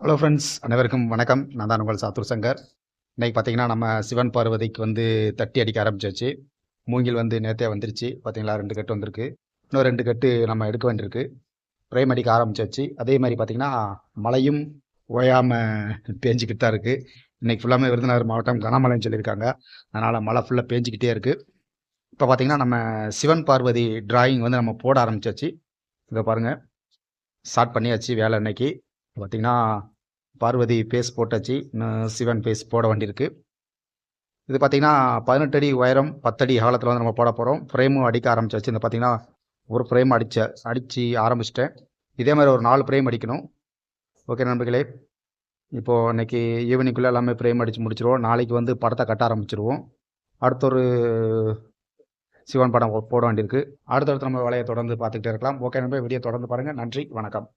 Hello friends, அனைவருக்கும் வணக்கம். நான் தான் உங்கள் சாத்தூர் சங்கர். இன்னைக்கு பார்த்தீங்கன்னா, நம்ம சிவன் பார்வதிக்கு வந்து தட்டி அடிக்க ஆரம்பிச்சாச்சு. மூங்கில் வந்து நேத்தே வந்துருச்சு. பார்த்தீங்களா 2 கட்டு வந்திருக்கு. இன்னும் 2 கட்டு நம்ம எடுக்க வேண்டியிருக்கு. பிரேம் அடிக்க ஆரம்பிச்சாச்சு. அதே மாரி பார்த்தீங்கன்னா, மழையும் ஓயாம பேஞ்சுக்கிட்டு தான் இருக்கு. இன்னைக்கு ஃபுல்லாமே விருதுநகர் மாவட்டம் கனமழைன்னு சொல்லியிருக்காங்க. அதனால மழை ஃபுல்லா பேஞ்சுக்கிட்டே இருக்கு. இப்ப பார்த்தீங்கன்னா, நம்ம சிவன் பார்வதி டிராயிங் வந்து நம்ம போட ஆரம்பிச்சாச்சு. இத பாருங்க. ஸ்டார்ட் பண்ணியாச்சு வேலை இன்னைக்கு. பார்த்தீங்கன்னா, பார்வதி ஃபேஸ் போட்டாச்சு. இன்னும் சிவன் ஃபேஸ் போட வேண்டியிருக்கு. இது பார்த்தீங்கன்னா 18 அடி உயரம், 10 அடி அகலத்தில் வந்து நம்ம போட போகிறோம். ஃப்ரேமும் அடிக்க ஆரம்பிச்சாச்சு. இந்த பார்த்தீங்கன்னா, ஒரு ஃப்ரேம் அடிச்சு ஆரம்பிச்சிட்டேன். இதே மாதிரி ஒரு 4 ஃப்ரேம் அடிக்கணும். ஓகே நண்பர்களே, இப்போது இன்னைக்கு ஈவினிங்குள்ளே எல்லாமே ஃப்ரேம் அடித்து முடிச்சிருவோம். நாளைக்கு வந்து படத்தை கட்ட ஆரம்பிச்சிருவோம். அடுத்த ஒரு சிவன் படம் போட வேண்டியிருக்கு. அடுத்தடுத்து நம்ம வேலையை தொடர்ந்து பார்த்துக்கிட்டே இருக்கலாம். ஓகே நண்பர்களே, வீடியோ தொடர்ந்து பாருங்கள். நன்றி, வணக்கம்.